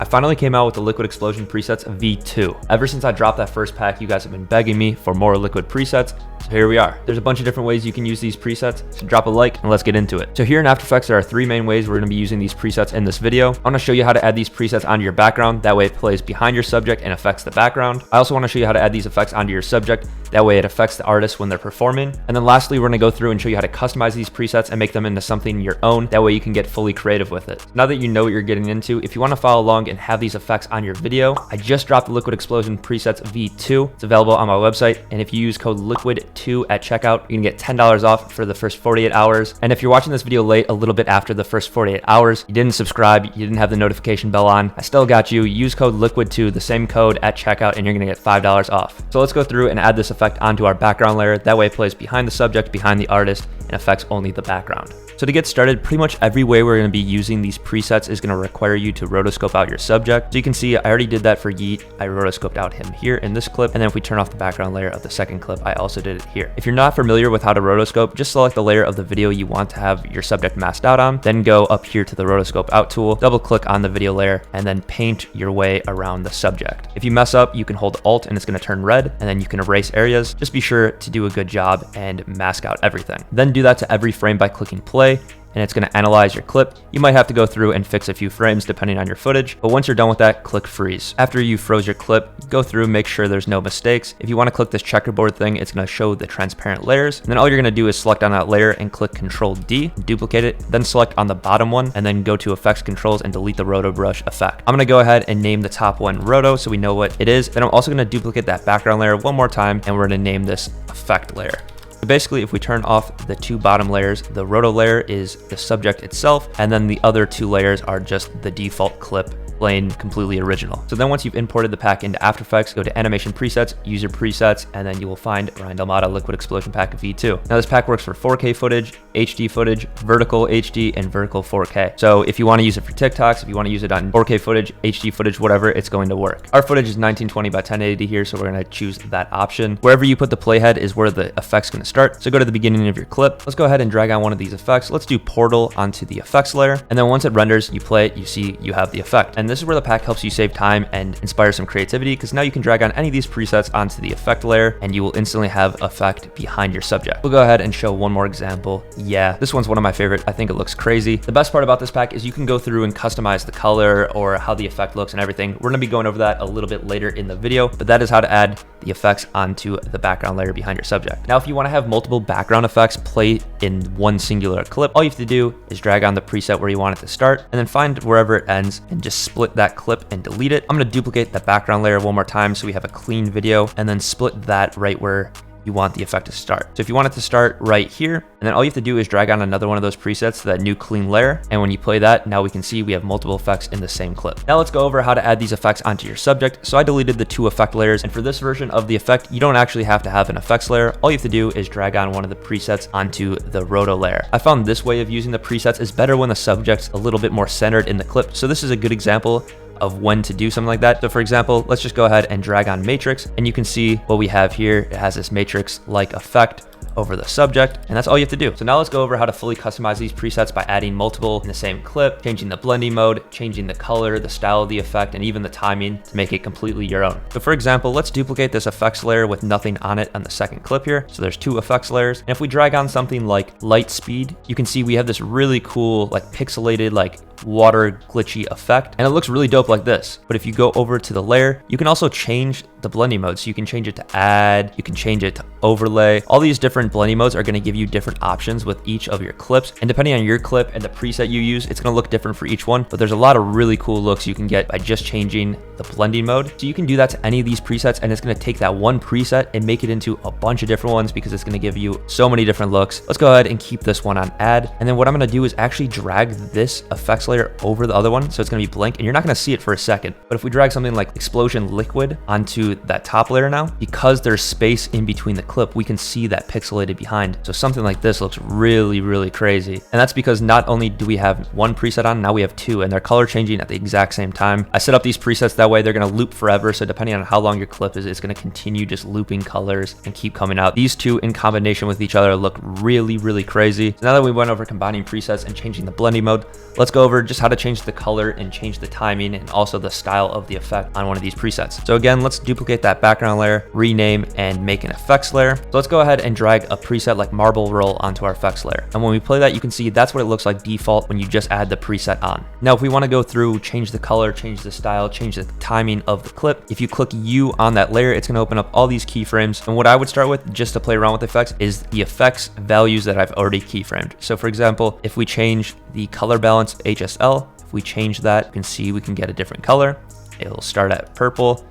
I finally came out with the Liquid Explosion presets V2. Ever since I dropped that first pack, you guys have been begging me for more liquid presets, so here we are. There's a bunch of different ways you can use these presets, so drop a like and let's get into it. So here in After Effects, there are 3 main ways we're going to be using these presets in this video. I want to show you how to add these presets onto your background, that way it plays behind your subject and affects the background. I also want to show you how to add these effects onto your subject, that way it affects the artist when they're performing. And then lastly, we're going to go through and show you how to customize these presets and make them into something your own, that way you can get fully creative with it. Now that you know what you're getting into, if you want to follow along and have these effects on your video, I just dropped the Liquid Explosion presets V2. It's available on my website, and if you use code LIQUID2 at checkout, you can get $10 off for the first 48 hours. And if you're watching this video late, a little bit after the first 48 hours, you didn't subscribe, you didn't have the notification bell on, I still got you. Use code LIQUID2, the same code at checkout, and you're gonna get $5 off. So let's go through and add this effect onto our background layer. That way it plays behind the subject, behind the artist, and affects only the background. So to get started, pretty much every way we're going to be using these presets is going to require you to rotoscope out your subject. So you can see I already did that for Yeat. I rotoscoped out him here in this clip, and then if we turn off the background layer of the second clip, I also did it here. If you're not familiar with how to rotoscope, just select the layer of the video you want to have your subject masked out on, then go up here to the Rotoscope Out tool, double click on the video layer, and then paint your way around the subject. If you mess up, you can hold Alt and it's going to turn red, and then you can erase areas. Just be sure to do a good job and mask out everything. Then do that to every frame by clicking play, and it's going to analyze your clip. You might have to go through and fix a few frames depending on your footage, but once you're done with that, click freeze. After you froze your clip, go through, make sure there's no mistakes. If you want to click this checkerboard thing, it's going to show the transparent layers, and then all you're going to do is select on that layer and click Control D, duplicate it, then select on the bottom one, and then go to Effects Controls and delete the Roto Brush effect. I'm going to go ahead and name the top one Roto so we know what it is. Then I'm also going to duplicate that background layer one more time, and we're going to name this Effect layer. So basically, if we turn off the 2 bottom layers, the roto layer is the subject itself, and then the other 2 layers are just the default clip, plain, completely original. So then once you've imported the pack into After Effects, go to Animation Presets, User Presets, and then you will find Ryan Delmata Liquid Explosion Pack V2. Now this pack works for 4K footage, HD footage, vertical HD, and vertical 4K. So if you want to use it for TikToks, if you want to use it on 4K footage, HD footage, whatever, it's going to work. Our footage is 1920 by 1080 here, so we're going to choose that option. Wherever you put the playhead is where the effect's going to start. So go to the beginning of your clip. Let's go ahead and drag on one of these effects. Let's do Portal onto the effects layer. And then once it renders, you play it, you see you have the effect. And this is where the pack helps you save time and inspire some creativity, because now you can drag on any of these presets onto the effect layer and you will instantly have effect behind your subject. We'll go ahead and show one more example. Yeah, this one's one of my favorite. I think it looks crazy. The best part about this pack is you can go through and customize the color or how the effect looks and everything. We're going to be going over that a little bit later in the video, but that is how to add the effects onto the background layer behind your subject. Now, if you want to have multiple background effects play in one singular clip, all you have to do is drag on the preset where you want it to start and then find wherever it ends and just split that clip and delete it. I'm going to duplicate the background layer one more time so we have a clean video, and then split that right where you want the effect to start. So if you want it to start right here, and then all you have to do is drag on another one of those presets to that new clean layer, and when you play that, now we can see we have multiple effects in the same clip. Now let's go over how to add these effects onto your subject. So I deleted the 2 effect layers, and for this version of the effect, you don't actually have to have an effects layer. All you have to do is drag on one of the presets onto the roto layer. I found this way of using the presets is better when the subject's a little bit more centered in the clip. So this is a good example of when to do something like that. So for example, let's just go ahead and drag on matrix, and you can see what we have here. It has this matrix like effect over the subject, and that's all you have to do. So now let's go over how to fully customize these presets by adding multiple in the same clip, changing the blending mode, changing the color, the style of the effect, and even the timing to make it completely your own. So for example, let's duplicate this effects layer with nothing on it on the second clip here. So there's 2 effects layers, and if we drag on something like light speed, you can see we have this really cool like pixelated like water glitchy effect, and it looks really dope like this. But if you go over to the layer, you can also change the blending mode. So you can change it to add, you can change it to overlay. All these different blending modes are going to give you different options with each of your clips, and depending on your clip and the preset you use, it's going to look different for each one. But there's a lot of really cool looks you can get by just changing the blending mode. So you can do that to any of these presets, and it's going to take that one preset and make it into a bunch of different ones, because it's going to give you so many different looks. Let's go ahead and keep this one on add, and then what I'm going to do is actually drag this effects layer over the other one, so it's going to be blank and you're not going to see it for a second. But if we drag something like Explosion Liquid onto that top layer now, because there's space in between the clip, we can see that pixelated behind. So something like this looks really, really crazy. And that's because not only do we have one preset on, now we have 2, and they're color changing at the exact same time. I set up these presets that That way they're going to loop forever. So depending on how long your clip is, it's going to continue just looping colors and keep coming out. These two in combination with each other look really, really crazy. So now that we went over combining presets and changing the blending mode, let's go over just how to change the color and change the timing and also the style of the effect on one of these presets. So again, let's duplicate that background layer, rename, and make an effects layer. So let's go ahead and drag a preset like marble roll onto our effects layer. And when we play that, you can see that's what it looks like default when you just add the preset on. Now, if we want to go through, change the color, change the style, change the timing of the clip, if you click U on that layer, it's going to open up all these keyframes. And what I would start with just to play around with effects is the effects values that I've already keyframed. So for example, if we change the color balance HSL, if we change that, you can see we can get a different color. It'll start at purple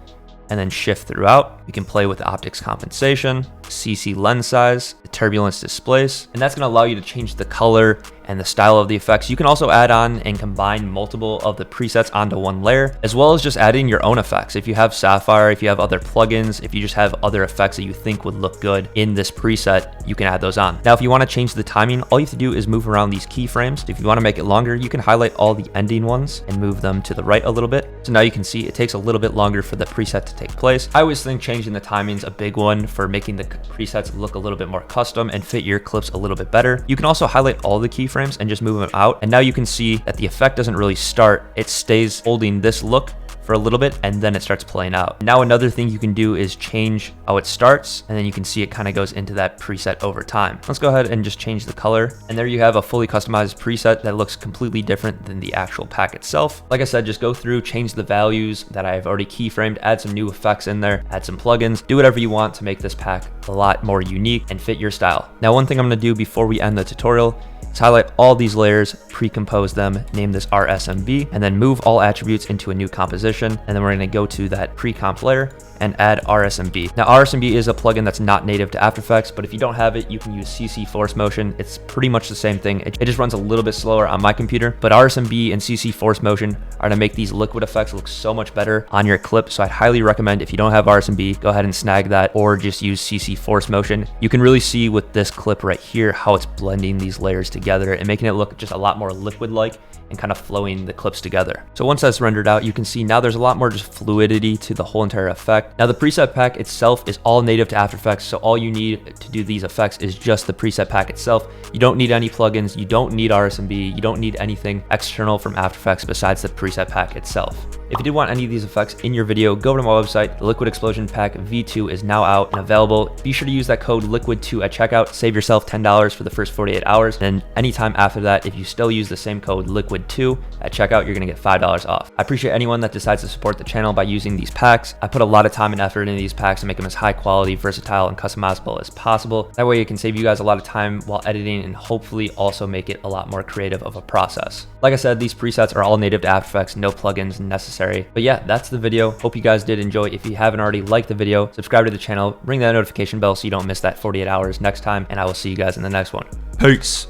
and then shift throughout. We can play with optics compensation, CC lens size, the turbulence displace, and that's going to allow you to change the color and the style of the effects. You can also add on and combine multiple of the presets onto one layer, as well as just adding your own effects. If you have Sapphire, if you have other plugins, if you just have other effects that you think would look good in this preset, you can add those on. Now, if you want to change the timing, all you have to do is move around these keyframes. If you want to make it longer, you can highlight all the ending ones and move them to the right a little bit. So now you can see it takes a little bit longer for the preset to take place. I always think changing the timing's a big one for making the presets look a little bit more custom and fit your clips a little bit better. You can also highlight all the keyframes and just move them out. And now you can see that the effect doesn't really start. It stays holding this look for a little bit and then it starts playing out. Now another thing you can do is change how it starts, and then you can see it kind of goes into that preset over time. Let's go ahead and just change the color, and there you have a fully customized preset that looks completely different than the actual pack itself. Like I said, just go through, change the values that I've already keyframed, add some new effects in there, add some plugins, do whatever you want to make this pack a lot more unique and fit your style. Now, one thing I'm going to do before we end the tutorial is highlight all these layers, pre-compose them, name this RSMB, and then move all attributes into a new composition. And then we're going to go to that pre-comp layer and add RSMB. Now, RSMB is a plugin that's not native to After Effects, but if you don't have it, you can use CC Force Motion. It's pretty much the same thing. It just runs a little bit slower on my computer, but RSMB and CC Force Motion are to make these liquid effects look so much better on your clip. So I'd highly recommend, if you don't have RSMB, go ahead and snag that or just use CC Force Motion. You can really see with this clip right here how it's blending these layers together and making it look just a lot more liquid-like and kind of flowing the clips together. So once that's rendered out, you can see now there's a lot more just fluidity to the whole entire effect. Now, the preset pack itself is all native to After Effects, so all you need to do these effects is just the preset pack itself. You don't need any plugins, you don't need RSMB, you don't need anything external from After Effects besides the preset pack itself. If you did want any of these effects in your video, go over to my website. The Liquid Explosion Pack V2 is now out and available. Be sure to use that code LIQUID2 at checkout. Save yourself $10 for the first 48 hours. And anytime after that, if you still use the same code LIQUID2 at checkout, you're going to get $5 off. I appreciate anyone that decides to support the channel by using these packs. I put a lot of time and effort into these packs to make them as high quality, versatile, and customizable as possible. That way it can save you guys a lot of time while editing and hopefully also make it a lot more creative of a process. Like I said, these presets are all native to After Effects, no plugins necessary. But yeah, that's the video. Hope you guys did enjoy. If you haven't already, like the video, subscribe to the channel, ring that notification bell so you don't miss that 48 hours next time, and I will see you guys in the next one. Peace.